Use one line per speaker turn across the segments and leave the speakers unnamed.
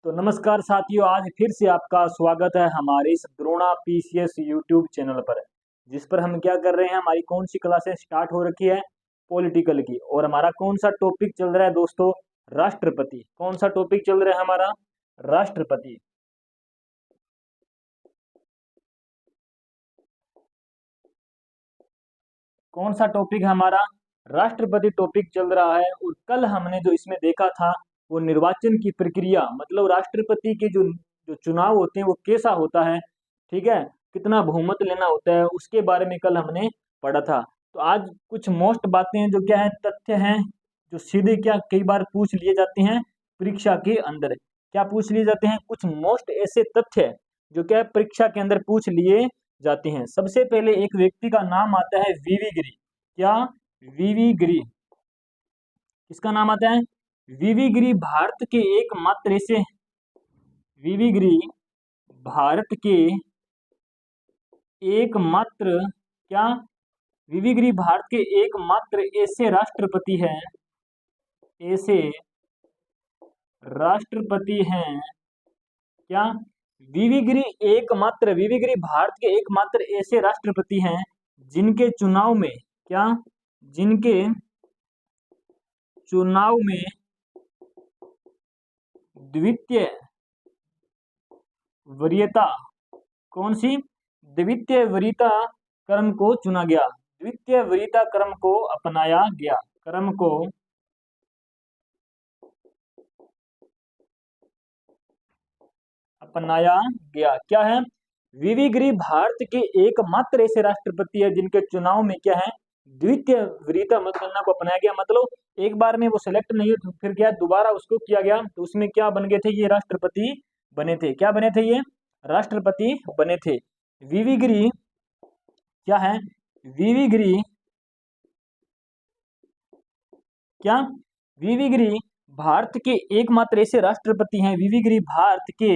तो नमस्कार साथियों, आज फिर से आपका स्वागत है हमारे इस द्रोणा पीसीएस यूट्यूब चैनल पर। जिस पर हम क्या कर रहे हैं, हमारी कौन सी क्लासें स्टार्ट हो रखी है, पॉलिटिकल की। और हमारा कौन सा टॉपिक चल रहा है दोस्तों, राष्ट्रपति। कौन सा टॉपिक चल रहा है हमारा, राष्ट्रपति। कौन सा टॉपिक है हमारा, राष्ट्रपति टॉपिक चल रहा है। और कल हमने जो इसमें देखा था वो निर्वाचन की प्रक्रिया, मतलब राष्ट्रपति के जो जो चुनाव होते हैं वो कैसा होता है, ठीक है, कितना बहुमत लेना होता है, उसके बारे में कल हमने पढ़ा था। तो आज कुछ मोस्ट बातें हैं जो क्या है, तथ्य हैं, जो सीधे क्या कई बार पूछ लिए जाते हैं परीक्षा के अंदर। क्या पूछ लिए जाते हैं, कुछ मोस्ट ऐसे तथ्य जो क्या है परीक्षा के अंदर पूछ लिए जाते हैं। सबसे पहले एक व्यक्ति का नाम आता है वीवी गिरी। क्या, वीवी गिरी। किसका नाम आता है, वीवी गिरी। भारत के एकमात्र ऐसे, वीवी गिरी भारत के एकमात्र, क्या, वीवी गिरी भारत के एकमात्र ऐसे राष्ट्रपति हैं, ऐसे राष्ट्रपति हैं। क्या, वीवी गिरी एकमात्र, वीवी गिरी भारत के एकमात्र ऐसे राष्ट्रपति हैं जिनके चुनाव में, क्या, जिनके चुनाव में द्वितीय वरीयता, कौन सी, द्वितीय वरीयता क्रम को चुना गया, द्वितीय वरीयता क्रम को अपनाया गया, क्रम को अपनाया गया। क्या है, वीवी गिरी भारत के एकमात्र ऐसे राष्ट्रपति है जिनके चुनाव में क्या है, द्वितीय वरीयता मतगणना को अपनाया गया। मतलब एक बार में वो सिलेक्ट नहीं हुए तो फिर क्या दोबारा उसको किया गया, तो उसमें क्या बन गए थे, ये राष्ट्रपति बने थे। क्या बने थे, ये राष्ट्रपति बने थे। वीवी गिरी क्या है, वीवी गिरी, क्या, वीवी गिरी भारत के एकमात्र ऐसे राष्ट्रपति हैं, वीवी गिरी भारत के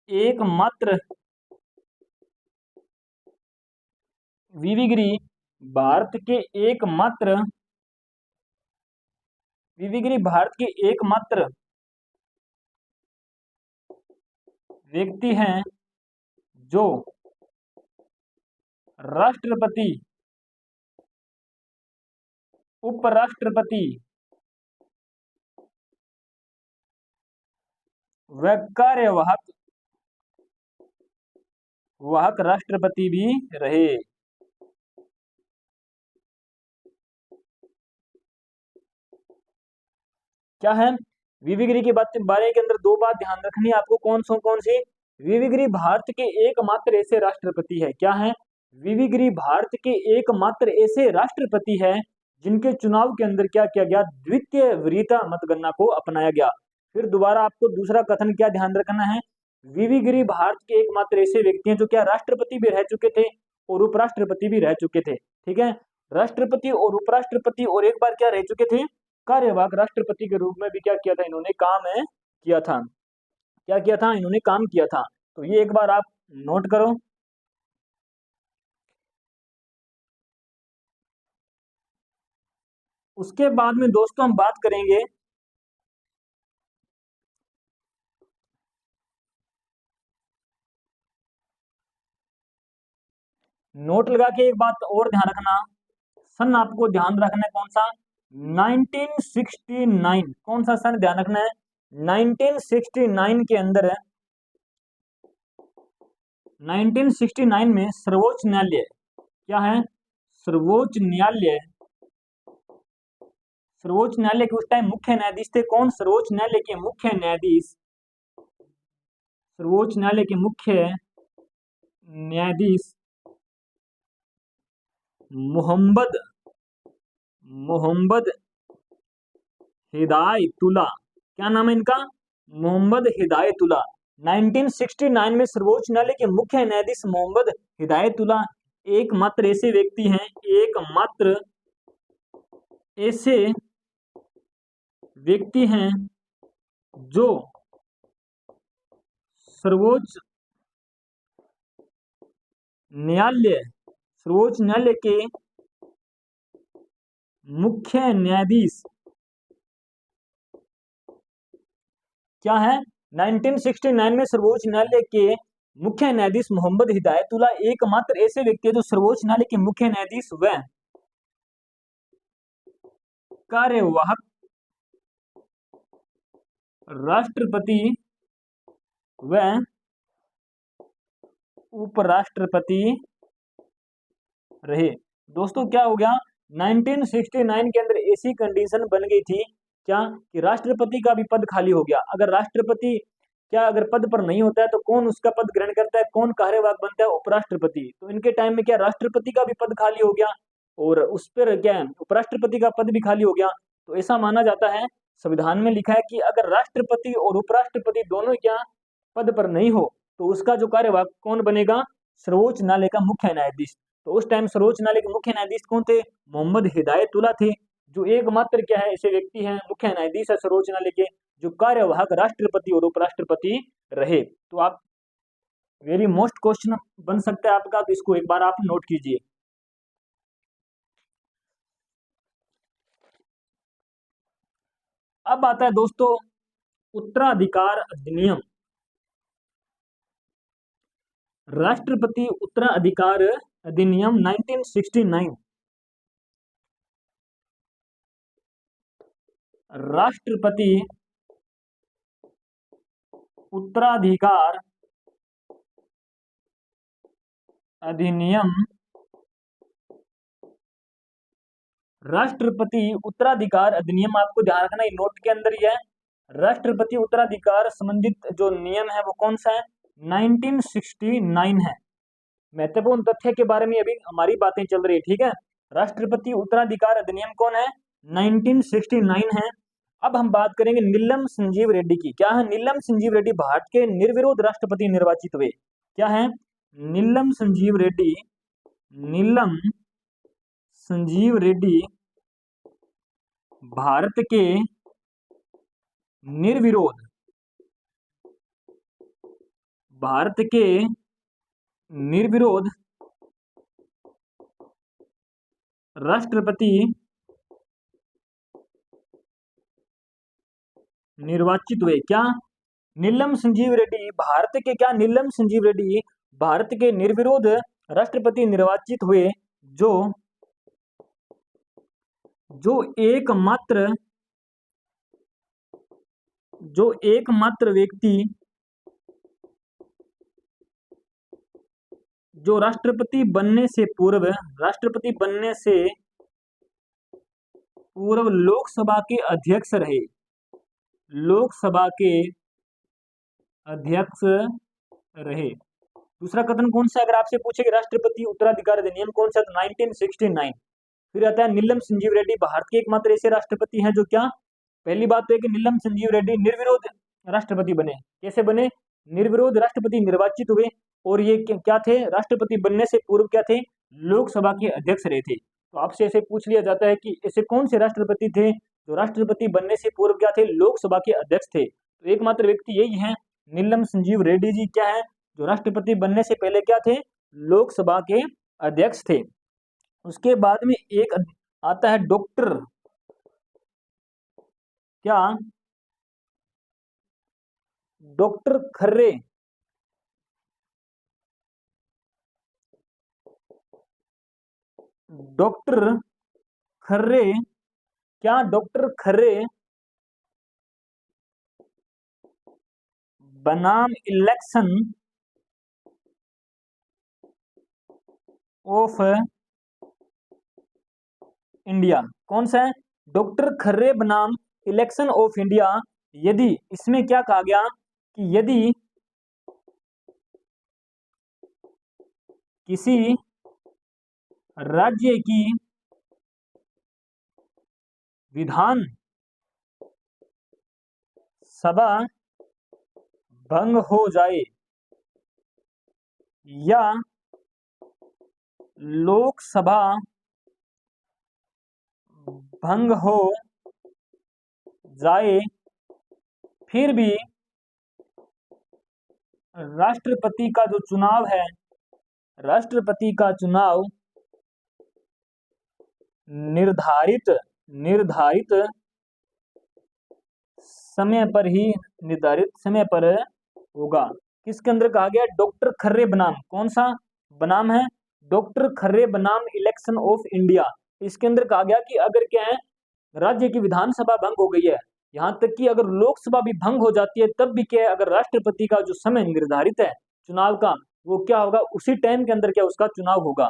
एकमात्र, वीवी गिरी भारत के एकमात्र, वीवी गिरी भारत के एकमात्र व्यक्ति हैं जो राष्ट्रपति, उपराष्ट्रपति व कार्यवाहक राष्ट्रपति भी रहे। क्या है, वीवी गिरी के बारे के अंदर दो बात ध्यान रखनी है आपको। कौन सी, वीवी गिरी भारत के एकमात्र ऐसे राष्ट्रपति है। क्या है, वीवी गिरी भारत के एकमात्र ऐसे राष्ट्रपति है जिनके चुनाव के अंदर क्या किया गया, द्वितीय वरीयता मतगणना को अपनाया गया। फिर दोबारा आपको दूसरा कथन क्या ध्यान रखना है, वीवी गिरी भारत के एकमात्र ऐसे व्यक्ति हैं जो क्या राष्ट्रपति भी रह चुके थे और उपराष्ट्रपति भी रह चुके थे। ठीक है, राष्ट्रपति और उपराष्ट्रपति, और एक बार क्या रह चुके थे, कार्यवाहक राष्ट्रपति के रूप में भी क्या किया था इन्होंने, काम है किया था। क्या किया था इन्होंने, काम किया था। तो ये एक बार आप नोट करो। उसके बाद में दोस्तों हम बात करेंगे, नोट लगा के एक बात और ध्यान रखना, सन आपको ध्यान रखना है कौन सा, 1969। कौन सा सन ध्यान रखना है, 1969 के अंदर है, 1969 में सर्वोच्च न्यायालय, क्या है, सर्वोच्च न्यायालय, सर्वोच्च न्यायालय के उस टाइम मुख्य न्यायाधीश थे कौन, सर्वोच्च न्यायालय के मुख्य न्यायाधीश, सर्वोच्च न्यायालय के मुख्य न्यायाधीश मोहम्मद मोहम्मद हिदायतुल्ला। क्या नाम है इनका, मोहम्मद हिदायतुल्ला। 1969 में सर्वोच्च न्यायालय के मुख्य न्यायाधीश मोहम्मद हिदायतुल्ला एकमात्र ऐसे व्यक्ति हैं, एकमात्र ऐसे व्यक्ति हैं जो सर्वोच्च न्यायालय, सर्वोच्च न्यायालय के मुख्य न्यायाधीश क्या है? 1969 में सर्वोच्च न्यायालय के मुख्य न्यायाधीश मोहम्मद हिदायतुल्लाह एकमात्र ऐसे व्यक्ति है जो सर्वोच्च न्यायालय के मुख्य न्यायाधीश व कार्यवाहक राष्ट्रपति व उपराष्ट्रपति रहे। दोस्तों क्या हो गया? 1969 के अंदर ऐसी कंडीशन बन गई थी क्या कि राष्ट्रपति का भी पद खाली हो गया। अगर राष्ट्रपति क्या अगर पद पर नहीं होता है तो कौन उसका पद ग्रहण करता है? कौन कार्यवाहक बनता है? उपराष्ट्रपति। तो इनके टाइम में क्या राष्ट्रपति का भी पद खाली हो गया और उस पर क्या है उपराष्ट्रपति का पद भी खाली हो गया। तो ऐसा माना जाता है, संविधान में लिखा है कि अगर राष्ट्रपति और उपराष्ट्रपति दोनों क्या पद पर नहीं हो तो उसका जो कार्यवाहक कौन बनेगा? सर्वोच्च न्यायालय का मुख्य न्यायाधीश। तो उस टाइम सर्वोच्च न्यायालय के मुख्य न्यायाधीश कौन थे? मोहम्मद हिदायतुल्लाह थे, जो एकमात्र क्या है ऐसे व्यक्ति हैं मुख्य न्यायाधीश है सर्वोच्च न्यायालय के, जो कार्यवाहक राष्ट्रपति और उपराष्ट्रपति रहे। तो आप वेरी मोस्ट क्वेश्चन बन सकता है आपका, तो इसको एक बार आप नोट कीजिए। अब आता है दोस्तों उत्तराधिकार अधिनियम। राष्ट्रपति उत्तराधिकार अधिनियम 1969। राष्ट्रपति उत्तराधिकार अधिनियम, राष्ट्रपति उत्तराधिकार अधिनियम आपको ध्यान रखना है, नोट के अंदर ही है। राष्ट्रपति उत्तराधिकार संबंधित जो नियम है वो कौन सा है? 1969 है। महत्वपूर्ण तथ्य के बारे में अभी हमारी बातें चल रही है, ठीक है। राष्ट्रपति उत्तराधिकार अधिनियम कौन है? 1969 है। अब हम बात करेंगे नीलम संजीव रेड्डी की। क्या है? नीलम संजीव रेड्डी भारत के निर्विरोध राष्ट्रपति निर्वाचित हुए। क्या है? नीलम संजीव रेड्डी, नीलम संजीव रेड्डी भारत के निर्विरोध, भारत के निर्विरोध राष्ट्रपति निर्वाचित हुए। क्या? नीलम संजीव रेड्डी भारत के क्या? नीलम संजीव रेड्डी भारत के निर्विरोध राष्ट्रपति निर्वाचित हुए, जो एकमात्र व्यक्ति जो राष्ट्रपति बनने से पूर्व लोकसभा के अध्यक्ष रहे, लोकसभा के अध्यक्ष रहे। दूसरा कथन कौन सा? अगर आपसे पूछे कि राष्ट्रपति उत्तराधिकार अधिनियम कौन सा, तो 1969। फिर आता है नीलम संजीव रेड्डी भारत के एकमात्र ऐसे राष्ट्रपति हैं जो क्या, पहली बात तो है कि नीलम संजीव रेड्डी निर्विरोध राष्ट्रपति बने। कैसे बने? निर्विरोध राष्ट्रपति निर्वाचित हुए, और ये क्या थे? राष्ट्रपति बनने से पूर्व क्या थे? लोकसभा के अध्यक्ष रहे थे। तो आपसे ऐसे पूछ लिया जाता है कि ऐसे कौन से राष्ट्रपति थे जो राष्ट्रपति बनने से पूर्व क्या थे? लोकसभा के अध्यक्ष थे। तो एकमात्र व्यक्ति यही है नीलम संजीव रेड्डी जी, क्या है, जो राष्ट्रपति बनने से पहले क्या थे? लोकसभा के अध्यक्ष थे। उसके बाद में एक आता है डॉक्टर, क्या? डॉक्टर खर्रे। डॉक्टर खर्रे, क्या? डॉक्टर खर्रे बनाम इलेक्शन ऑफ इंडिया। कौन सा है? डॉक्टर खर्रे बनाम इलेक्शन ऑफ इंडिया। यदि इसमें क्या कहा गया कि यदि किसी राज्य की विधान सभा भंग हो जाए या लोकसभा भंग हो जाए, फिर भी राष्ट्रपति का जो चुनाव है, राष्ट्रपति का चुनाव निर्धारित समय पर ही, निर्धारित समय पर होगा। किसके अंदर कहा गया? डॉक्टर खर्रे बनाम। कौन सा बनाम है? डॉक्टर खर्रे बनाम इलेक्शन ऑफ इंडिया। इसके अंदर कहा गया कि अगर क्या है, राज्य की विधानसभा भंग हो गई है, यहाँ तक कि अगर लोकसभा भी भंग हो जाती है, तब भी क्या है, अगर राष्ट्रपति का जो समय निर्धारित है चुनाव का, वो क्या होगा, उसी टाइम के अंदर क्या उसका चुनाव होगा,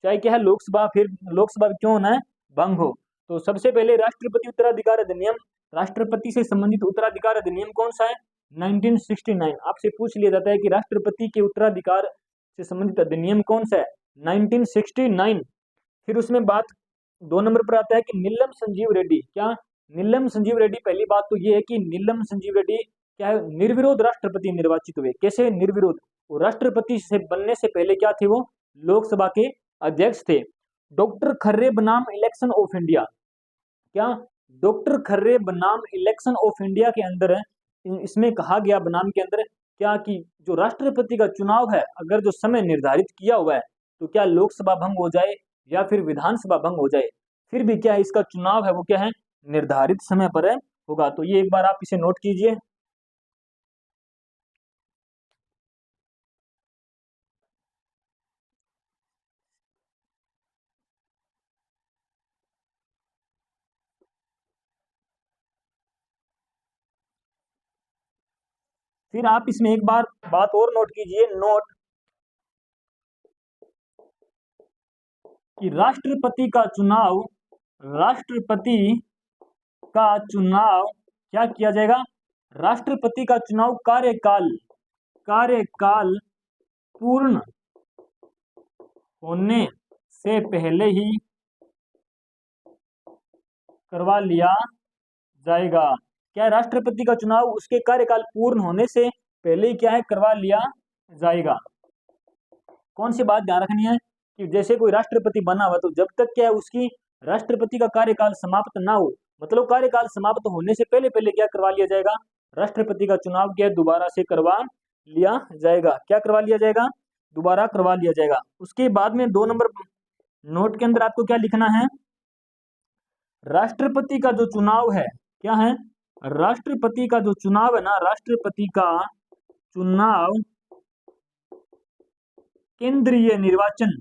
चाहे क्या है लोकसभा, फिर लोकसभा क्यों होना है, भंग हो। तो सबसे पहले राष्ट्रपति उत्तराधिकार अधिनियम, राष्ट्रपति से संबंधित उत्तराधिकार अधिनियम कौन सा है? 1969। आपसे पूछ लिया जाता है कि राष्ट्रपति के उत्तराधिकार से संबंधित अधिनियम कौन सा है? 1969। फिर उसमें बात 2 नंबर पर आता है कि नीलम संजीव रेड्डी। क्या? नीलम संजीव रेड्डी। पहली बात तो ये है कि नीलम संजीव रेड्डी क्या है, निर्विरोध राष्ट्रपति निर्वाचित हुए। कैसे निर्विरोध? वो राष्ट्रपति से बनने से पहले क्या थे, वो लोकसभा के अध्यक्ष थे। डॉक्टर खर्रे बनाम इलेक्शन ऑफ इंडिया। क्या? डॉक्टर खर्रे बनाम इलेक्शन ऑफ इंडिया के अंदर इसमें कहा गया, बनाम के अंदर क्या, कि जो राष्ट्रपति का चुनाव है, अगर जो समय निर्धारित किया हुआ है, तो क्या लोकसभा भंग हो जाए या फिर विधानसभा भंग हो जाए, फिर भी क्या है, इसका चुनाव है वो क्या है, निर्धारित समय पर होगा। तो ये एक बार आप इसे नोट कीजिए। फिर आप इसमें एक बार बात और नोट कीजिए, नोट कि राष्ट्रपति का चुनाव, राष्ट्रपति का चुनाव क्या किया जाएगा? राष्ट्रपति का चुनाव कार्यकाल, कार्यकाल पूर्ण होने से पहले ही करवा लिया जाएगा। क्या है? राष्ट्रपति का चुनाव उसके कार्यकाल पूर्ण होने से पहले ही क्या है, करवा लिया जाएगा। कौन सी बात ध्यान रखनी है कि जैसे कोई राष्ट्रपति बना हुआ, तो जब तक क्या है उसकी राष्ट्रपति का कार्यकाल समाप्त ना हो, मतलब कार्यकाल समाप्त होने से पहले पहले क्या करवा लिया जाएगा, राष्ट्रपति का चुनाव क्या दोबारा से करवा लिया जाएगा। क्या करवा लिया जाएगा? दोबारा करवा लिया जाएगा। उसके बाद में 2 नंबर नोट के अंदर आपको क्या लिखना है? राष्ट्रपति का जो चुनाव है, क्या है, राष्ट्रपति का जो चुनाव है ना, राष्ट्रपति का चुनाव केंद्रीय निर्वाचन,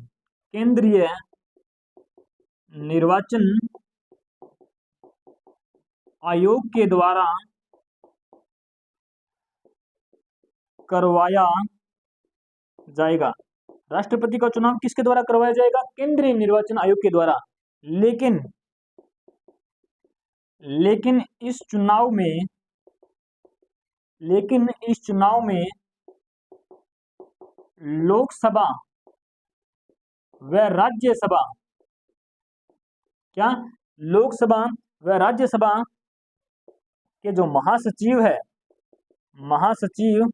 केंद्रीय निर्वाचन आयोग के द्वारा करवाया जाएगा। राष्ट्रपति का चुनाव किसके द्वारा करवाया जाएगा? केंद्रीय निर्वाचन आयोग के द्वारा। लेकिन लेकिन इस चुनाव में, लेकिन इस चुनाव में लोकसभा व राज्यसभा, क्या, लोकसभा व राज्यसभा के जो महासचिव है, महासचिव,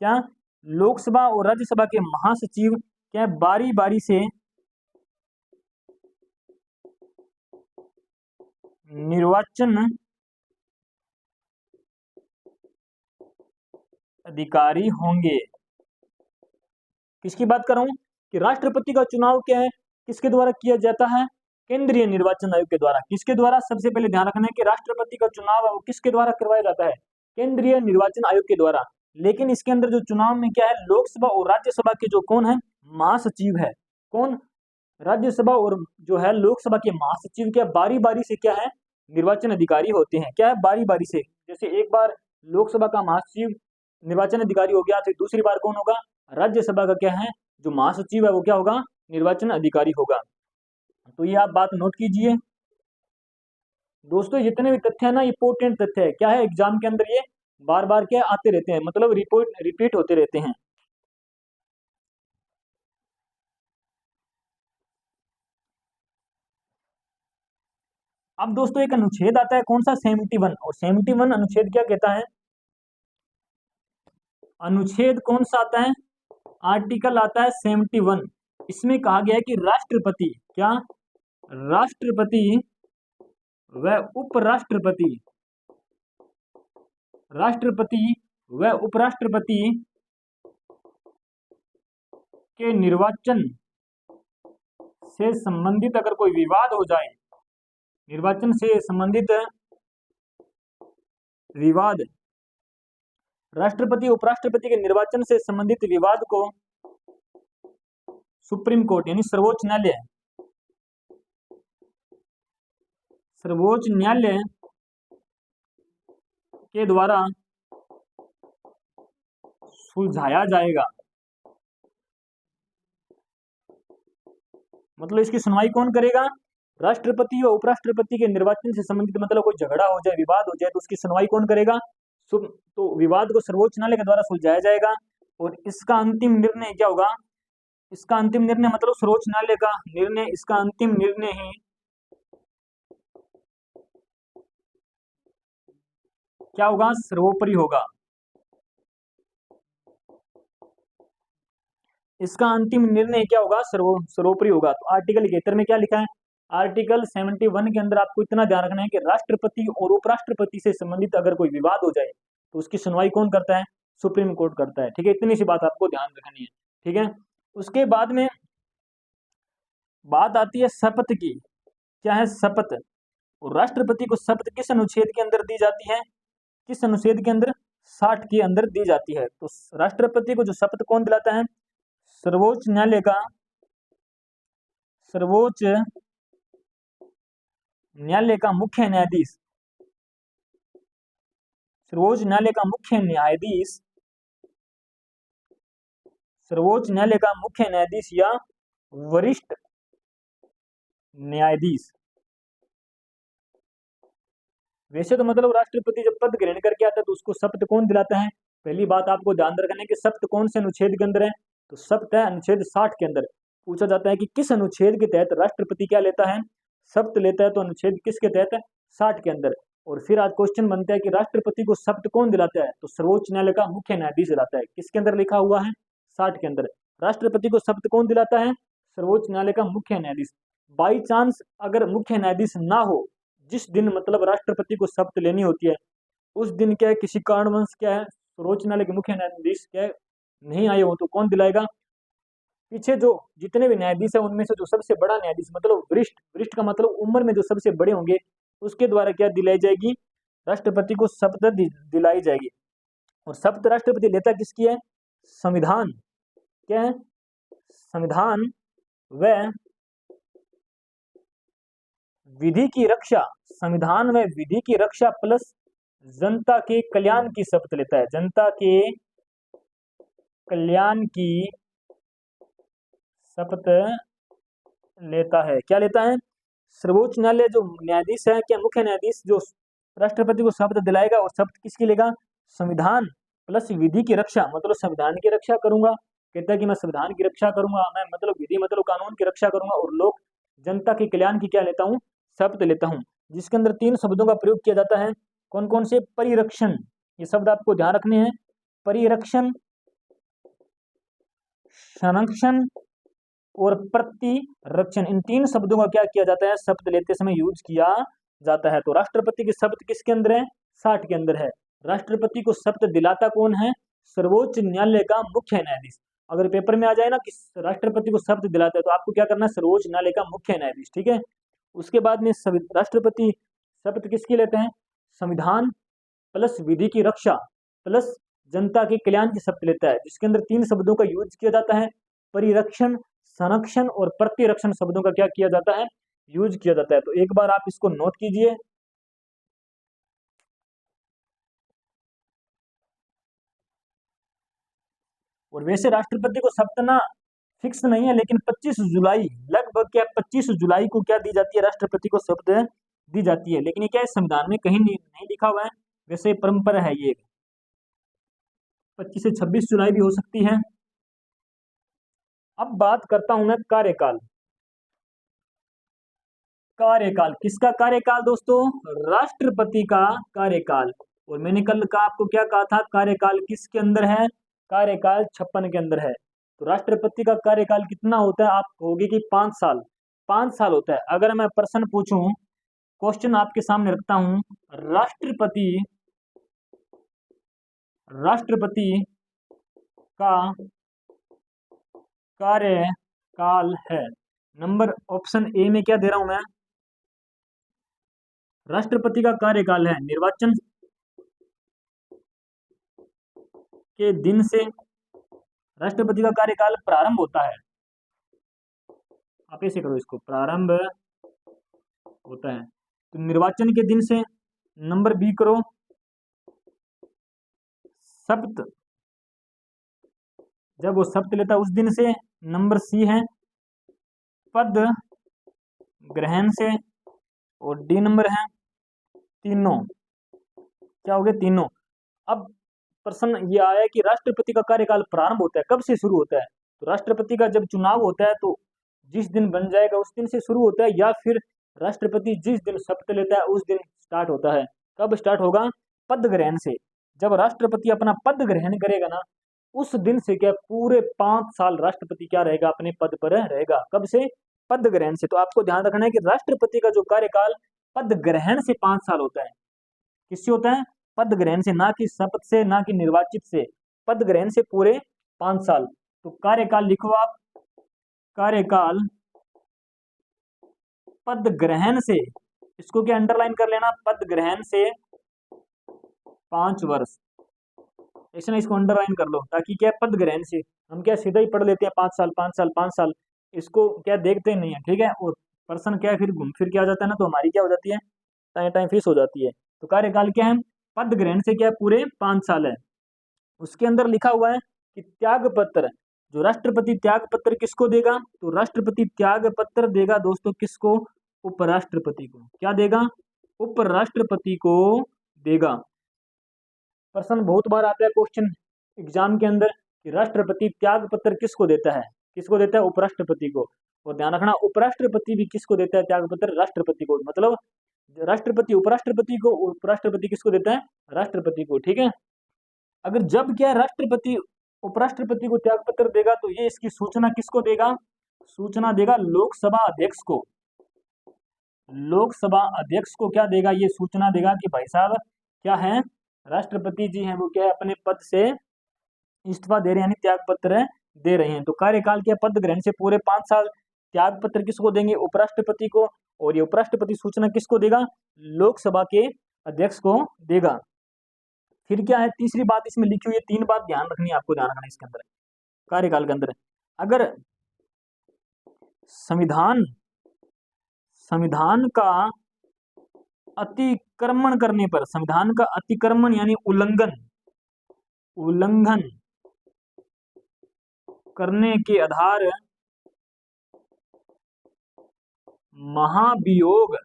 क्या, लोकसभा और राज्यसभा के महासचिव क्या बारी बारी से निर्वाचन अधिकारी होंगे। किसकी बात कर रहा हूं कि राष्ट्रपति का चुनाव क्या है, किसके द्वारा किया जाता है? केंद्रीय निर्वाचन आयोग के द्वारा। किसके द्वारा? सबसे पहले ध्यान रखना है कि राष्ट्रपति का चुनाव है वो किसके द्वारा करवाया जाता है? केंद्रीय निर्वाचन आयोग के द्वारा। लेकिन इसके अंदर जो चुनाव में क्या है, लोकसभा और राज्यसभा के जो कौन है, महासचिव है, कौन, राज्यसभा और जो है लोकसभा के महासचिव क्या बारी बारी से क्या है, निर्वाचन अधिकारी होते हैं। क्या है? बारी बारी से। जैसे एक बार लोकसभा का महासचिव निर्वाचन अधिकारी हो गया, तो दूसरी बार कौन होगा, राज्यसभा का क्या है, जो महासचिव है वो क्या होगा, निर्वाचन अधिकारी होगा। तो ये आप बात नोट कीजिए। दोस्तों जितने भी तथ्य है ना, इंपोर्टेंट तथ्य है, क्या है, एग्जाम के अंदर ये बार बार क्या आते रहते हैं, मतलब रिपीट होते रहते हैं। अब दोस्तों एक अनुच्छेद आता है, कौन सा, 71। और 71 अनुच्छेद क्या कहता है? अनुच्छेद कौन सा आता है? आर्टिकल आता है 71। इसमें कहा गया है कि राष्ट्रपति, क्या, राष्ट्रपति व उपराष्ट्रपति, राष्ट्रपति व उपराष्ट्रपति के निर्वाचन से संबंधित अगर कोई विवाद हो जाए, निर्वाचन से संबंधित विवाद, राष्ट्रपति उपराष्ट्रपति के निर्वाचन से संबंधित विवाद को सुप्रीम कोर्ट यानी सर्वोच्च न्यायालय, सर्वोच्च न्यायालय के द्वारा सुलझाया जाएगा। मतलब इसकी सुनवाई कौन करेगा? राष्ट्रपति और उपराष्ट्रपति के निर्वाचन से संबंधित मतलब कोई झगड़ा हो जाए, विवाद हो जाए, तो उसकी सुनवाई कौन करेगा? तो विवाद को सर्वोच्च न्यायालय के द्वारा सुलझाया जाएगा। और इसका अंतिम निर्णय क्या होगा? इसका अंतिम निर्णय मतलब सर्वोच्च न्यायालय का निर्णय, इसका अंतिम निर्णय ही क्या होगा? सर्वोपरि होगा। इसका अंतिम निर्णय क्या होगा? सर्वोपरि होगा। तो आर्टिकल 71 में क्या लिखा है? आर्टिकल 71 के अंदर आपको इतना ध्यान रखना है कि राष्ट्रपति और उपराष्ट्रपति से संबंधित अगर कोई विवाद हो जाए तो उसकी सुनवाई कौन करता है? सुप्रीम कोर्ट करता है। ठीक है, इतनी सी बात आपको ध्यान रखनी है। ठीक है, उसके बाद में बात आती है शपथ की। क्या है? शपथ। और राष्ट्रपति को शपथ किस अनुच्छेद के अंदर दी जाती है? किस अनुच्छेद के अंदर? 60 के अंदर दी जाती है। तो राष्ट्रपति को जो शपथ कौन दिलाता है? सर्वोच्च न्यायालय का, सर्वोच्च न्यायालय का मुख्य न्यायाधीश, सर्वोच्च न्यायालय का मुख्य न्यायाधीश, सर्वोच्च न्यायालय का मुख्य न्यायाधीश या वरिष्ठ न्यायाधीश। वैसे तो मतलब राष्ट्रपति जब पद ग्रहण करके आता है तो उसको शपथ कौन दिलाता है? पहली बात आपको ध्यान रखना है कि शपथ कौन से अनुच्छेद के अंदर है? तो शपथ है अनुच्छेद 60 के अंदर। पूछा जाता है कि किस अनुच्छेद के तहत राष्ट्रपति क्या लेता है? शपथ लेता है। तो अनुच्छेद किसके तहत है? 60 के अंदर। और फिर आज क्वेश्चन बनता है कि राष्ट्रपति को शपथ कौन दिलाता है? तो सर्वोच्च न्यायालय का मुख्य न्यायाधीश दिलाता है। किसके अंदर लिखा हुआ है? 60 के अंदर। राष्ट्रपति को शपथ कौन दिलाता है? सर्वोच्च न्यायालय का मुख्य न्यायाधीश। बाई चांस अगर मुख्य न्यायाधीश ना हो, जिस दिन मतलब राष्ट्रपति को शपथ लेनी होती है उस दिन क्या है, किसी कारणवश क्या है, सर्वोच्च न्यायालय के मुख्य न्यायाधीश क्या है, नहीं आए हो, तो कौन दिलाएगा? पीछे जो जितने भी न्यायाधीश है उनमें से जो सबसे बड़ा न्यायाधीश मतलब वरिष्ठ, वरिष्ठ का मतलब उम्र में जो सबसे बड़े होंगे, उसके द्वारा क्या दिलाई जाएगी? राष्ट्रपति को शपथ दिलाई जाएगी। और शपथ राष्ट्रपति लेता किसकी है? संविधान, क्या है? संविधान व विधि की रक्षा, संविधान में विधि की रक्षा प्लस जनता के कल्याण की शपथ लेता है। जनता के कल्याण की शपथ लेता है। क्या लेता है? सर्वोच्च न्यायालय जो न्यायाधीश है, क्या मुख्य न्यायाधीश जो राष्ट्रपति को शपथ दिलाएगा, और शपथ किसकी लेगा? संविधान प्लस विधि की रक्षा, मतलब संविधान की रक्षा करूंगा। कहता है कि मैं संविधान की रक्षा करूंगा, मैं मतलब विधि मतलब कानून की रक्षा करूंगा, और लोग जनता के कल्याण की क्या लेता हूँ? शपथ लेता हूँ। जिसके अंदर 3 शब्दों का प्रयोग किया जाता है। कौन कौन से? परिरक्षण, ये शब्द आपको ध्यान रखने हैं। परिरक्षण, संरक्षण और प्रतिरक्षण, इन 3 शब्दों का क्या किया जाता है? शपथ लेते समय यूज किया जाता है। तो राष्ट्रपति की शपथ किसके अंदर है? 60 के अंदर है। राष्ट्रपति को शपथ दिलाता कौन है? सर्वोच्च न्यायालय का मुख्य न्यायाधीश। अगर पेपर में आ जाए ना कि राष्ट्रपति को शपथ दिलाता है, तो आपको क्या करना है? सर्वोच्च न्यायालय का मुख्य न्यायाधीश। ठीक है, उसके बाद में राष्ट्रपति शपथ किसकी लेते हैं? संविधान प्लस विधि की रक्षा प्लस जनता के कल्याण की शपथ लेता है, जिसके अंदर 3 शब्दों का यूज किया जाता है। परिरक्षण, संरक्षण और प्रतिरक्षण शब्दों का क्या किया जाता है? यूज किया जाता है। तो एक बार आप इसको नोट कीजिए। और वैसे राष्ट्रपति को शपथ ना फिक्स नहीं है, लेकिन 25 जुलाई लगभग क्या 25 जुलाई को क्या दी जाती है? राष्ट्रपति को शपथ दी जाती है। लेकिन ये क्या है, संविधान में कहीं नहीं लिखा हुआ है। वैसे परंपरा है ये, 25 से 26 जुलाई भी हो सकती है। अब बात करता हूं मैं कार्यकाल। कार्यकाल किसका कार्यकाल दोस्तों? राष्ट्रपति का कार्यकाल। और मैंने कल का आपको क्या कहा था? कार्यकाल किसके अंदर है? कार्यकाल 56 के अंदर है। तो राष्ट्रपति का कार्यकाल कितना होता है? आप कहोगे कि 5 साल। 5 साल होता है। अगर मैं प्रश्न पूछूं, क्वेश्चन आपके सामने रखता हूं, राष्ट्रपति राष्ट्रपति का कार्यकाल है, नंबर ऑप्शन ए में क्या दे रहा हूं मैं? राष्ट्रपति का कार्यकाल है निर्वाचन के दिन से राष्ट्रपति का कार्यकाल प्रारंभ होता है। आप ऐसे करो, इसको प्रारंभ होता है। तो निर्वाचन के दिन से, नंबर बी करो, शपथ, जब वो शपथ लेता है उस दिन से। नंबर सी है पद ग्रहण से। और डी नंबर है तीनों। क्या हो गया? तीनों। अब प्रश्न ये आया कि राष्ट्रपति का कार्यकाल प्रारंभ होता है, कब से शुरू होता है? तो राष्ट्रपति का जब चुनाव होता है तो जिस दिन बन जाएगा उस दिन से शुरू होता है, या फिर राष्ट्रपति जिस दिन शपथ लेता है उस दिन स्टार्ट होता है। कब स्टार्ट होगा? पद ग्रहण से। जब राष्ट्रपति अपना पद ग्रहण करेगा ना, उस दिन से क्या पूरे 5 साल राष्ट्रपति क्या रहेगा? अपने पद पर रहेगा। कब से? पद ग्रहण से। तो आपको ध्यान रखना है कि राष्ट्रपति का जो कार्यकाल पद ग्रहण से 5 साल होता है। किससे होता है? पद ग्रहण से, ना कि शपथ से, ना कि निर्वाचित से। पद ग्रहण से पूरे 5 साल। तो कार्यकाल लिखो आप, कार्यकाल पद ग्रहण से, इसको क्या अंडरलाइन कर लेना, पद ग्रहण से 5 वर्ष। ऐसे ना, इसको अंडरलाइन कर लो, ताकि क्या पद ग्रहण से, हम क्या सीधा ही पढ़ लेते हैं 5 साल 5 साल 5 साल, इसको क्या देखते नहीं है, ठीक है। और पर्सन क्या है, फिर घूम फिर के आ जाता है ना, तो हमारी क्या हो जाती है, टाइम टाइम फिक्स हो जाती है। तो कार्यकाल क्या है? पद ग्रहण से क्या पूरे 5 साल है। उसके अंदर लिखा हुआ है कि त्याग पत्र, जो राष्ट्रपति त्याग पत्र किसको देगा? तो राष्ट्रपति त्याग पत्र देगा दोस्तों किसको? उपराष्ट्रपति को। क्या देगा? उपराष्ट्रपति को देगा। प्रश्न बहुत बार आता है क्वेश्चन एग्जाम के अंदर कि राष्ट्रपति त्याग पत्र किसको देता है? किसको देता है? उपराष्ट्रपति को। और ध्यान रखना, उपराष्ट्रपति भी किसको देता है त्याग पत्र? राष्ट्रपति को। मतलब राष्ट्रपति उपराष्ट्रपति को, उपराष्ट्रपति किसको देता है? राष्ट्रपति को, ठीक है। अगर जब क्या राष्ट्रपति उपराष्ट्रपति को त्याग पत्र देगा तो ये इसकी सूचना किसको देगा? सूचना देगा लोकसभा अध्यक्ष को। लोकसभा अध्यक्ष को क्या देगा? ये सूचना देगा कि भाई साहब क्या है, राष्ट्रपति जी हैं वो क्या है, अपने पद से इस्तीफा दे रहे हैं, यानी त्याग पत्र दे रहे हैं। तो कार्यकाल के पद ग्रहण से पूरे 5 साल। त्याग पत्र किसको देंगे? उपराष्ट्रपति को। और ये उपराष्ट्रपति सूचना किसको देगा? लोकसभा के अध्यक्ष को देगा। फिर क्या है, तीसरी बात इसमें लिखी हुई है, 3 बात ध्यान रखनी है आपको, ध्यान रखना इसके अंदर, कार्यकाल के अंदर। अगर संविधान का अतिक्रमण करने पर, संविधान का अतिक्रमण यानी उल्लंघन करने के आधार महाभियोग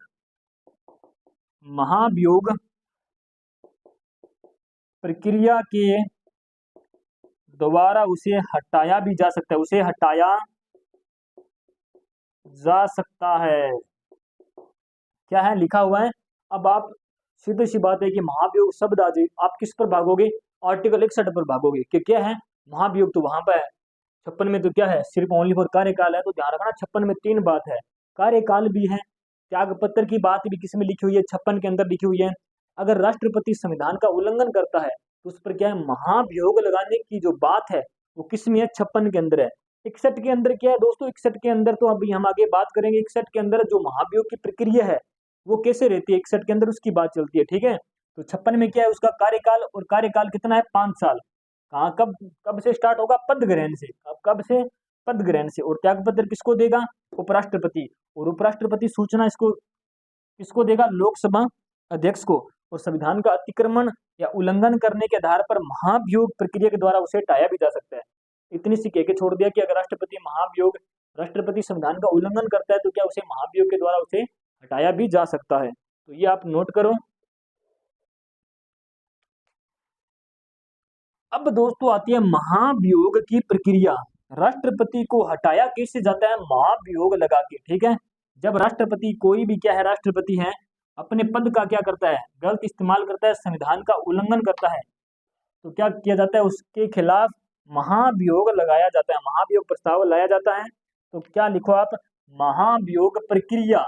प्रक्रिया के द्वारा उसे हटाया भी जा सकता है, उसे हटाया जा सकता है। क्या है लिखा हुआ है? अब आप सीधी सी बात है कि महाभियोग शब्द आ जाए, आप किस पर भागोगे? आर्टिकल 61 पर भागोगे कि क्या है, महाभियोग तो वहां पर है। 56 में तो क्या है, सिर्फ ओनली फॉर कार्यकाल है। तो ध्यान रखना 56 में 3 बात है, कार्यकाल भी है, त्याग पत्र की बात भी किसमें लिखी हुई है? 56 के अंदर लिखी हुई है। अगर राष्ट्रपति संविधान का उल्लंघन करता है तो उस पर क्या है, महाभियोग लगाने की जो बात है वो किसमें है? 56 के अंदर है। 61 के अंदर क्या है दोस्तों? 61 के अंदर तो अभी हम आगे बात करेंगे। 61 के अंदर जो महाभियोग की प्रक्रिया है वो कैसे रहती है, 61 के अंदर उसकी बात चलती है, ठीक है। तो 56 में क्या है, उसका कार्यकाल, और कार्यकाल कितना है? 5 साल। कहाँ, कब कब से स्टार्ट होगा? पद ग्रहण से। अब कब से? पद ग्रहण से। और त्याग पत्र किसको देगा? उपराष्ट्रपति। और उपराष्ट्रपति सूचना इसको किसको देगा? लोकसभा अध्यक्ष को। और संविधान का अतिक्रमण या उल्लंघन करने के आधार पर महाभियोग प्रक्रिया के द्वारा उसे हटाया भी जा सकता है। इतनी सी कह के छोड़ दिया कि अगर राष्ट्रपति संविधान का उल्लंघन करता है तो क्या उसे महाभियोग के द्वारा उसे हटाया भी जा सकता है। तो ये आप नोट करो। अब दोस्तों आती है महाभियोग की प्रक्रिया। राष्ट्रपति को हटाया कैसे जाता है? महाभियोग लगा के, ठीक है। जब राष्ट्रपति, कोई भी क्या है, राष्ट्रपति है, अपने पद का क्या करता है, गलत इस्तेमाल करता है, संविधान का उल्लंघन करता है, तो क्या किया जाता है? उसके खिलाफ महाभियोग लगाया जाता है, महाभियोग प्रस्ताव लाया जाता है। तो क्या लिखो आप? महाभियोग प्रक्रिया।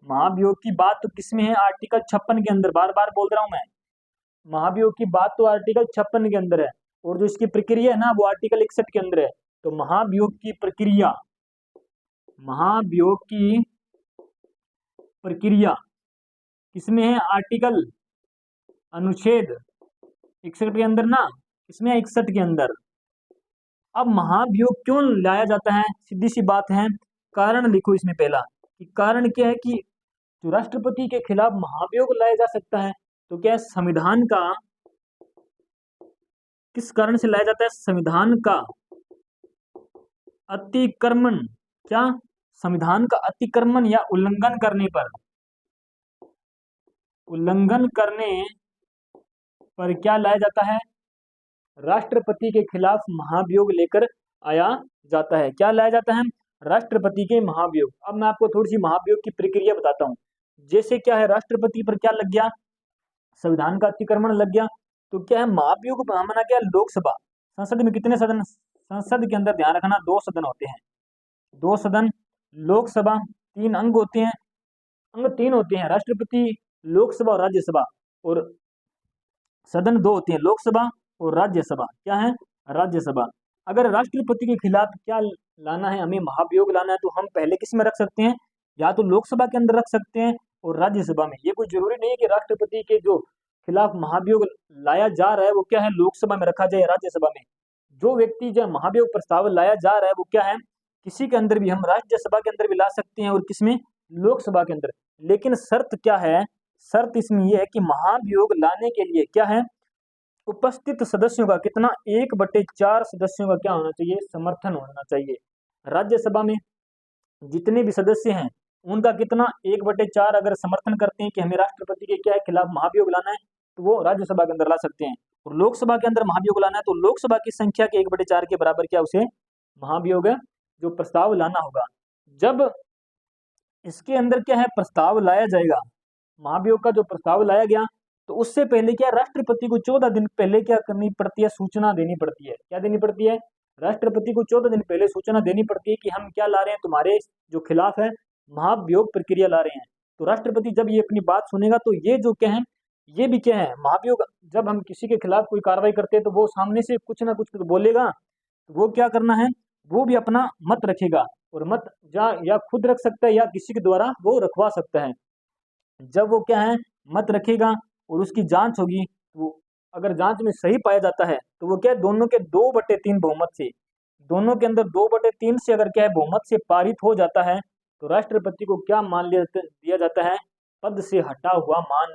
महाभियोग की बात तो किसमें है? आर्टिकल 56 के अंदर। बार बार बोल रहा हूं मैं, महाभियोग की बात तो आर्टिकल 56 के अंदर है, और जो इसकी प्रक्रिया है ना वो आर्टिकल 61 के अंदर है। तो महाभियोग की प्रक्रिया, महाभियोग की प्रक्रिया किसमें है? आर्टिकल अनुच्छेद 61 के अंदर ना, इसमें 61 के अंदर। अब महाभियोग क्यों लाया जाता है, सीधी सी बात है, कारण लिखो इसमें पहला कि कारण क्या है कि जो राष्ट्रपति के खिलाफ महाभियोग लाया जा सकता है, तो क्या है संविधान का, किस कारण से लाया जाता है, संविधान का अतिक्रमण, क्या, संविधान का अतिक्रमण या उल्लंघन करने पर, उल्लंघन करने पर क्या लाया जाता है, राष्ट्रपति के खिलाफ महाभियोग लेकर आया जाता है। क्या लाया जाता है, राष्ट्रपति के महाभियोग। अब मैं आपको थोड़ी सी महाभियोग की प्रक्रिया बताता हूँ। जैसे क्या है, राष्ट्रपति पर क्या लग गया, संविधान का अतिक्रमण लग गया, तो क्या है महाभियोग माना गया लोकसभा। संसद में कितने सदन, संसद के अंदर ध्यान रखना 2 सदन होते हैं, 2 सदन, लोकसभा 3 अंग होते हैं, अंग 3 होते हैं, राष्ट्रपति, लोकसभा और राज्यसभा, और सदन 2 होते हैं, लोकसभा और राज्यसभा। क्या है, राज्यसभा। अगर राष्ट्रपति के खिलाफ क्या लाना है, हमें महाभियोग लाना है, तो हम पहले किस में रख सकते हैं, या तो लोकसभा के अंदर रख सकते हैं और राज्यसभा में। ये कोई जरूरी नहीं है कि राष्ट्रपति के जो खिलाफ महाभियोग लाया जा रहा है वो क्या है लोकसभा में रखा जाए, राज्यसभा में। जो व्यक्ति जो महाभियोग प्रस्ताव लाया जा रहा है वो क्या है, किसी के अंदर भी, हम राज्यसभा के अंदर भी ला सकते हैं और किसमें, लोकसभा के अंदर। लेकिन शर्त क्या है, शर्त इसमें यह है कि महाभियोग लाने के लिए क्या है, उपस्थित सदस्यों का कितना, 1/4 सदस्यों का क्या होना चाहिए, समर्थन होना चाहिए। राज्यसभा में जितने भी सदस्य हैं उनका कितना, 1/4 अगर समर्थन करते हैं कि हमें राष्ट्रपति के क्या है खिलाफ महाभियोग लाना है, तो वो राज्यसभा के अंदर ला सकते हैं। और लोकसभा के अंदर महाभियोग लाना है तो लोकसभा की संख्या के 1/4 के बराबर क्या उसे महाभियोग जो प्रस्ताव लाना होगा। जब इसके अंदर क्या है प्रस्ताव लाया जाएगा, महाभियोग का जो प्रस्ताव लाया गया, तो उससे पहले क्या, राष्ट्रपति को 14 दिन पहले क्या करनी पड़ती है, सूचना देनी पड़ती है। क्या देनी पड़ती है, राष्ट्रपति को 14 दिन पहले सूचना देनी पड़ती है कि हम क्या ला रहे हैं, तुम्हारे जो खिलाफ है महाभियोग प्रक्रिया ला रहे हैं। तो राष्ट्रपति जब ये अपनी बात सुनेगा तो ये जो क्या है, ये भी क्या है महाभियोग, जब हम किसी के खिलाफ कोई कार्रवाई करते हैं तो वो सामने से कुछ ना कुछ तो बोलेगा, तो वो क्या करना है, वो भी अपना मत रखेगा, और मत या खुद रख सकता है या किसी के द्वारा वो रखवा सकता है। जब वो क्या है मत रखेगा और उसकी जांच होगी, तो अगर जांच में सही पाया जाता है तो वो क्या है, दोनों के 2/3 बहुमत से, दोनों के अंदर 2/3 से अगर क्या है बहुमत से पारित हो जाता है, तो राष्ट्रपति को क्या मान दिया जाता है, पद से हटा हुआ मान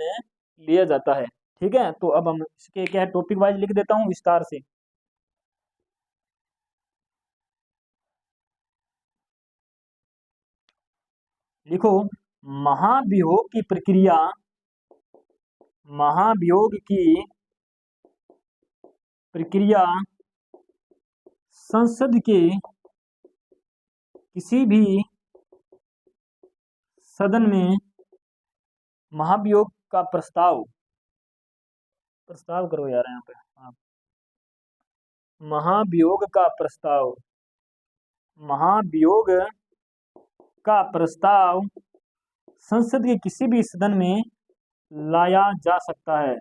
लिया जाता है। ठीक है, तो अब हम इसके क्या है टॉपिक वाइज लिख देता हूँ विस्तार से। लिखो, महाभियोग की प्रक्रिया, महाभियोग की प्रक्रिया संसद के किसी भी सदन में महाभियोग का प्रस्ताव, प्रस्ताव करो यार यहाँ पे, हाँ, महाभियोग का प्रस्ताव, महाभियोग का प्रस्ताव संसद के किसी भी सदन में लाया जा सकता है।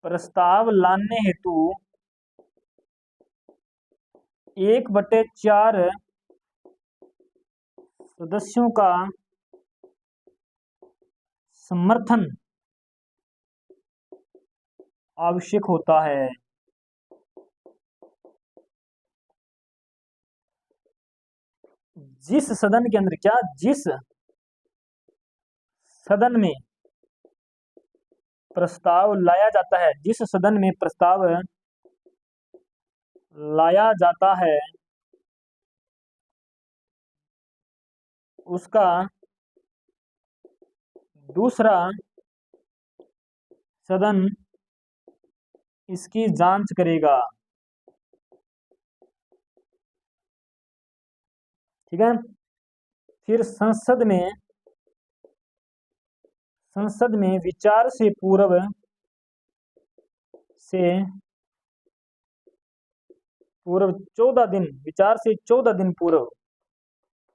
प्रस्ताव लाने हेतु 1/4 सदस्यों का समर्थन आवश्यक होता है। जिस सदन के अंदर क्या, जिस सदन में प्रस्ताव लाया जाता है, जिस सदन में प्रस्ताव लाया जाता है उसका दूसरा सदन इसकी जांच करेगा। ठीक है, फिर संसद में विचार से पूर्व 14 दिन, विचार से 14 दिन पूर्व,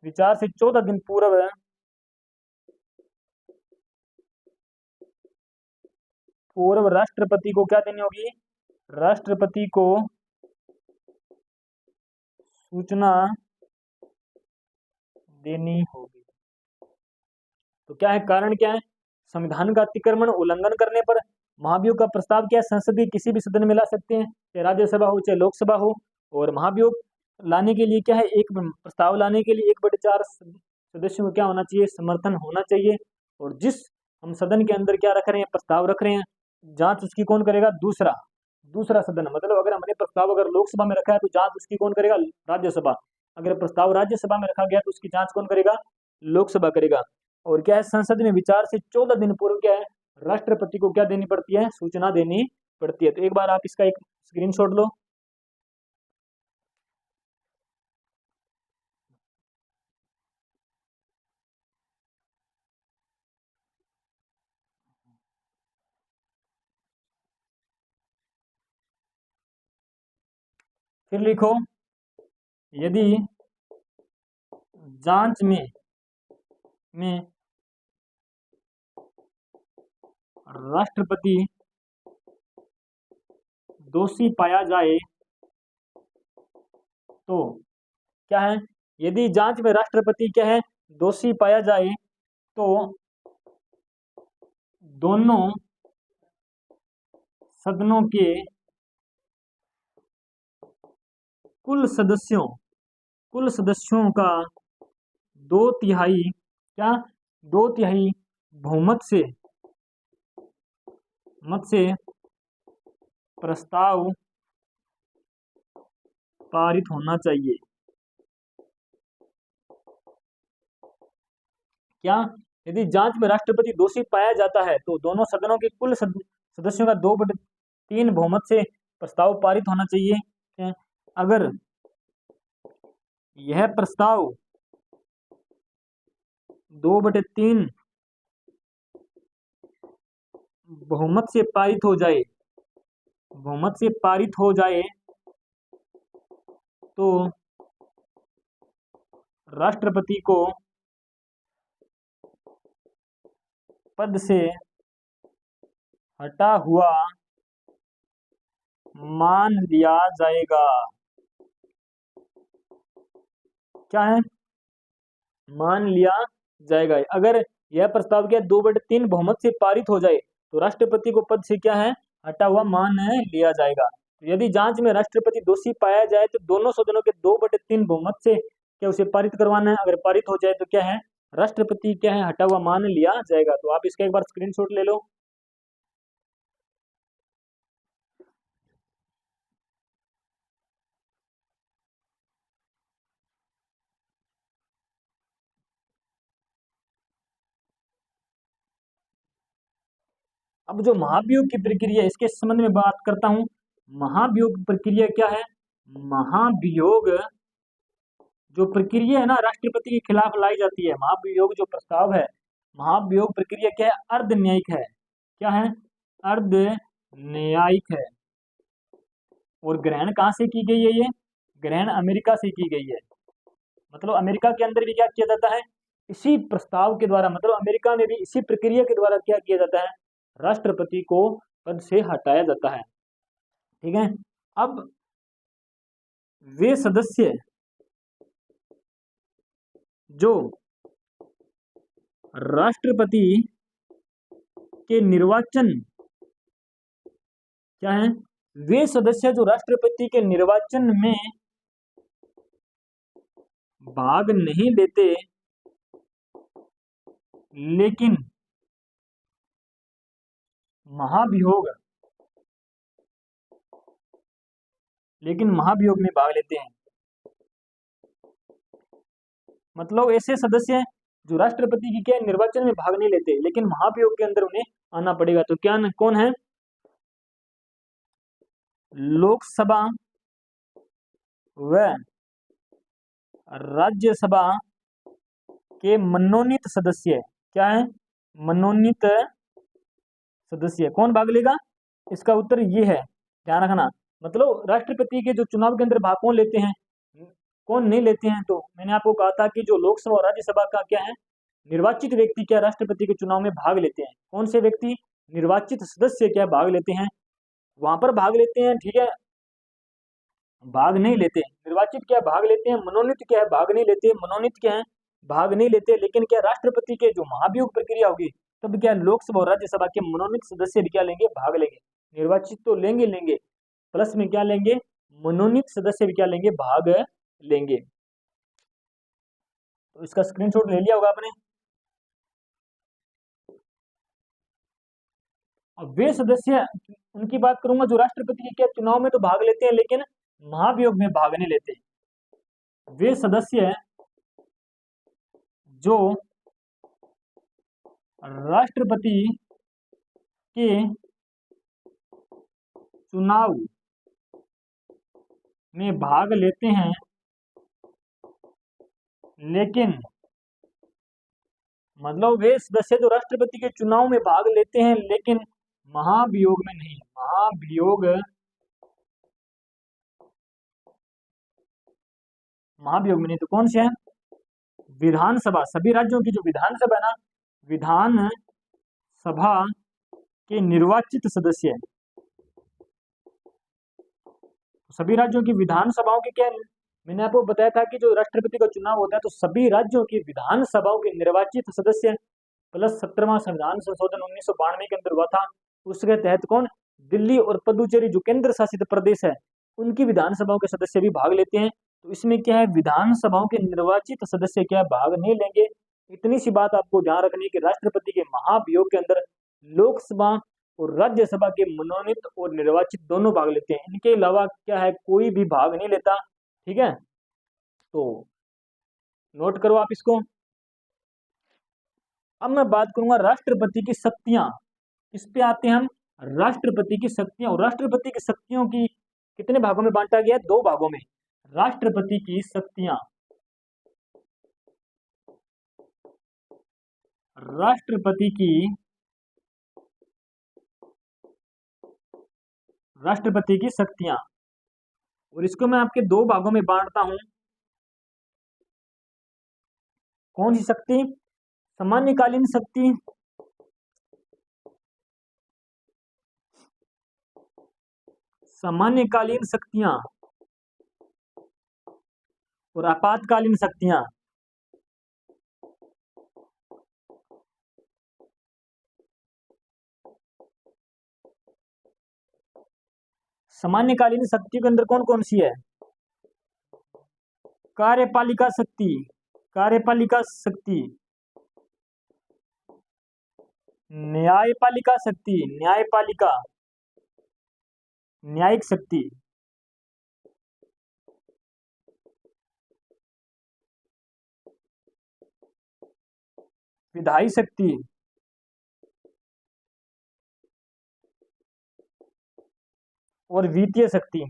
विचार से 14 दिन पूर्व राष्ट्रपति को क्या देनी होगी, राष्ट्रपति को सूचना देनी होगी। तो क्या है कारण, क्या है, संविधान का अतिक्रमण उल्लंघन करने पर महाभियोग का प्रस्ताव क्या है, संसद के किसी भी सदन में ला सकते हैं, चाहे राज्यसभा हो चाहे लोकसभा हो। और महाभियोग लाने के लिए क्या है, एक प्रस्ताव लाने के लिए 1/4 सदस्यों को क्या होना चाहिए, समर्थन होना चाहिए। और जिस हम सदन के अंदर क्या रख रहे हैं, प्रस्ताव रख रहे हैं, जांच उसकी कौन करेगा, दूसरा सदन। मतलब अगर हमने प्रस्ताव अगर लोकसभा में रखा है तो जांच उसकी कौन करेगा, राज्यसभा। अगर प्रस्ताव राज्यसभा में रखा गया तो उसकी जांच कौन करेगा, लोकसभा करेगा। और क्या है, संसद में विचार से 14 दिन पूर्व क्या है, राष्ट्रपति को क्या देनी पड़ती है, सूचना देनी पड़ती है। तो एक बार आप इसका एक स्क्रीनशॉट लो। फिर लिखो, यदि जांच में राष्ट्रपति दोषी पाया जाए तो क्या है, यदि जांच में राष्ट्रपति क्या है, दोषी पाया जाए तो दोनों सदनों के कुल सदस्यों का 2/3 क्या, 2/3 बहुमत से प्रस्ताव पारित होना चाहिए। क्या, यदि जांच में राष्ट्रपति दोषी पाया जाता है तो दोनों सदनों के कुल सदस्यों का 2/3 बहुमत से प्रस्ताव पारित होना चाहिए। अगर यह प्रस्ताव 2/3 बहुमत से पारित हो जाए तो राष्ट्रपति को पद से हटा हुआ मान लिया जाएगा। क्या है, मान लिया जाएगा। अगर यह प्रस्ताव क्या 2/3 बहुमत से पारित हो जाए तो राष्ट्रपति को पद से क्या है, हटा हुआ मान लिया जाएगा। तो यदि जांच में राष्ट्रपति दोषी पाया जाए तो दोनों सदनों के 2/3 बहुमत से क्या उसे पारित करवाना है। अगर पारित हो जाए तो क्या है, राष्ट्रपति क्या है, हटा हुआ मान लिया जाएगा। तो आप इसका एक बार स्क्रीनशॉट ले लो। अब जो महाभियोग की प्रक्रिया, इसके संबंध में बात करता हूं। महाभियोग प्रक्रिया क्या है, महाभियोग जो प्रक्रिया है ना, राष्ट्रपति के खिलाफ लाई जाती है। महाभियोग जो प्रस्ताव है, महाभियोग प्रक्रिया क्या है, अर्ध न्यायिक है। क्या है, अर्ध न्यायिक है। और ग्रहण कहाँ से की गई है, ये ग्रहण अमेरिका से की गई है। मतलब अमेरिका के अंदर भी क्या किया जाता है, इसी प्रस्ताव के द्वारा, मतलब अमेरिका में भी इसी प्रक्रिया के द्वारा क्या किया जाता है, राष्ट्रपति को पद से हटाया जाता है। ठीक है। अब वे सदस्य जो राष्ट्रपति के निर्वाचन, क्या है, वे सदस्य जो राष्ट्रपति के निर्वाचन में भाग नहीं लेते लेकिन महाभियोग में भाग लेते हैं। मतलब ऐसे सदस्य जो राष्ट्रपति की क्या निर्वाचन में भाग नहीं लेते लेकिन महाभियोग के अंदर उन्हें आना पड़ेगा। तो क्या कौन है, लोकसभा व राज्यसभा के मनोनीत सदस्य। क्या है, मनोनीत सदस्य। कौन भाग लेगा, इसका उत्तर ये है, ध्यान रखना। मतलब राष्ट्रपति के जो चुनाव के अंदर भाग कौन लेते हैं, कौन नहीं लेते हैं। तो मैंने आपको कहा था कि जो लोकसभा और राज्यसभा का क्या है, निर्वाचित व्यक्ति क्या राष्ट्रपति के चुनाव में भाग लेते हैं। कौन से व्यक्ति, निर्वाचित सदस्य क्या भाग लेते हैं, वहां पर भाग लेते हैं। ठीक है, भाग नहीं लेते। निर्वाचित क्या भाग लेते हैं, मनोनीत क्या है भाग नहीं लेते। मनोनीत क्या है, भाग नहीं लेते। लेकिन क्या राष्ट्रपति के जो महाभियोग प्रक्रिया होगी तब क्या लोकसभा और राज्यसभा के मनोनीत सदस्य भी क्या लेंगे, भाग लेंगे। निर्वाचित तो लेंगे, प्लस में क्या लेंगे, मनोनीत सदस्य भी क्या लेंगे, भाग लेंगे। तो इसका स्क्रीनशॉट ले लिया होगा आपने। अब वे सदस्य, उनकी बात करूंगा जो राष्ट्रपति के क्या चुनाव में तो भाग लेते हैं लेकिन महाभियोग में भाग नहीं लेते। वे सदस्य जो राष्ट्रपति के चुनाव में भाग लेते हैं लेकिन, मतलब वे सदस्य जो राष्ट्रपति के चुनाव में भाग लेते हैं लेकिन महाभियोग में नहीं। महाभियोग में नहीं तो कौन से हैं, विधानसभा, सभी राज्यों की जो विधानसभा है ना, विधान सभा के निर्वाचित सदस्य, सभी राज्यों की विधानसभाओं के क्या, मैंने आपको बताया था कि जो राष्ट्रपति का चुनाव होता है तो सभी राज्यों की विधानसभाओं के निर्वाचित सदस्य प्लस 17वां संविधान संशोधन 1992 के अंदर हुआ था, उसके तहत कौन, दिल्ली और पुदुचेरी जो केंद्र शासित प्रदेश है उनकी विधानसभाओं के सदस्य भी भाग लेते हैं। तो इसमें क्या है, विधानसभाओं के निर्वाचित सदस्य क्या भाग नहीं लेंगे। इतनी सी बात आपको ध्यान रखनी है कि राष्ट्रपति के महाभियोग के अंदर लोकसभा और राज्यसभा के मनोनीत और निर्वाचित दोनों भाग लेते हैं, इनके अलावा क्या है, कोई भी भाग नहीं लेता। ठीक है, तो नोट करो आप इसको। अब मैं बात करूंगा राष्ट्रपति की शक्तियां, इस पे आते हैं हम, राष्ट्रपति की शक्तियां। और राष्ट्रपति की शक्तियों की कितने भागों में बांटा गया है, 2 भागों में। राष्ट्रपति की शक्तियां, राष्ट्रपति की शक्तियां, और इसको मैं आपके 2 भागों में बांटता हूं। कौन सी शक्ति, सामान्यकालीन शक्ति सामान्यकालीन शक्तियां और आपातकालीन शक्तियां। सामान्यकालीन शक्ति के अंदर कौन कौन सी है, कार्यपालिका शक्ति, न्यायपालिका शक्ति, न्यायिक शक्ति, विधायी शक्ति, और वित्तीय शक्ति।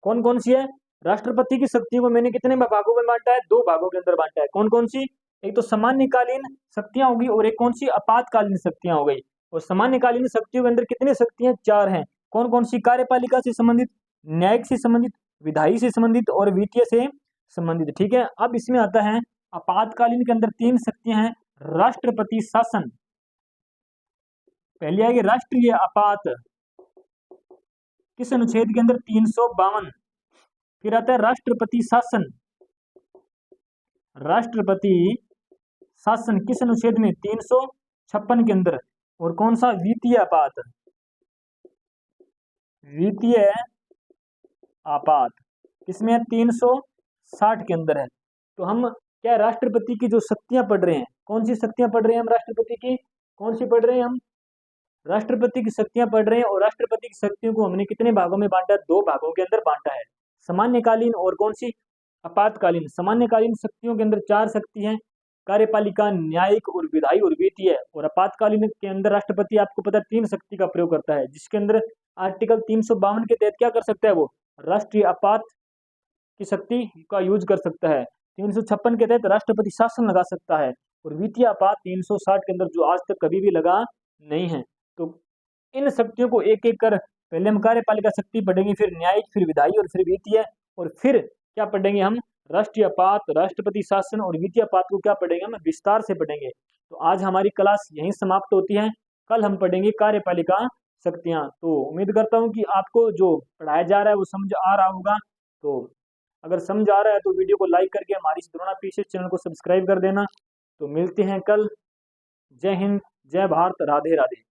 कौन कौन सी है, राष्ट्रपति की शक्तियों को मैंने कितने भागों में बांटा है, 2 भागों के अंदर बांटा है। कौन कौन सी, एक तो सामान्यकालीन शक्तियां होगी और एक कौन सी, आपातकालीन शक्तियां हो गई। और सामान्यकालीन शक्तियों के अंदर कितनी शक्तियां, 4 हैं। कौन कौन सी, कार्यपालिका से संबंधित, न्यायिक से संबंधित, विधायी से संबंधित और वित्तीय से संबंधित। ठीक है, अब इसमें आता है आपातकालीन के अंदर 3 शक्तियां हैं, राष्ट्रपति शासन, पहली आएगी राष्ट्रीय आपात, किस अनुच्छेद के अंदर, 352। फिर आता है राष्ट्रपति शासन, किस अनुच्छेद में, 356 के अंदर। और कौन सा, वित्तीय आपात किसमें, 360 के अंदर है। तो हम क्या, राष्ट्रपति की जो शक्तियां पढ़ रहे हैं, कौन सी शक्तियां पढ़ रहे हैं हम, राष्ट्रपति की कौन सी पढ़ रहे हैं हम, राष्ट्रपति की शक्तियां पढ़ रहे हैं। और राष्ट्रपति की शक्तियों को हमने कितने भागों में बांटा है, 2 भागों के अंदर बांटा है, सामान्यकालीन और कौन सी, आपातकालीन। सामान्यकालीन शक्तियों के अंदर 4 शक्ति हैं, कार्यपालिका, न्यायिक और विधायी और वित्तीय। और आपातकालीन के अंदर राष्ट्रपति आपको पता है 3 शक्ति का प्रयोग करता है, जिसके अंदर आर्टिकल 352 के तहत क्या कर सकता है, वो राष्ट्रीय आपात की शक्ति का यूज कर सकता है। 356 के तहत राष्ट्रपति शासन लगा सकता है। और वित्तीय आपात 360 के अंदर, जो आज तक कभी भी लगा नहीं है। तो इन शक्तियों को एक एक कर, पहले हम कार्यपालिका शक्ति पढ़ेंगे, फिर न्यायिक, फिर विधायी और फिर वित्तीय, और फिर क्या पढ़ेंगे हम, राष्ट्रीय आपात, राष्ट्रपति शासन और वित्तीय आपात को क्या पढ़ेंगे हम, विस्तार से पढ़ेंगे। तो आज हमारी क्लास यहीं समाप्त होती है, कल हम पढ़ेंगे कार्यपालिका शक्तियां। तो उम्मीद करता हूं कि आपको जो पढ़ाया जा रहा है वो समझ आ रहा होगा। तो अगर समझ आ रहा है तो वीडियो को लाइक करके हमारी इस द्रोणा पीसीएस चैनल को सब्सक्राइब कर देना। तो मिलते हैं कल। जय हिंद, जय भारत, राधे राधे।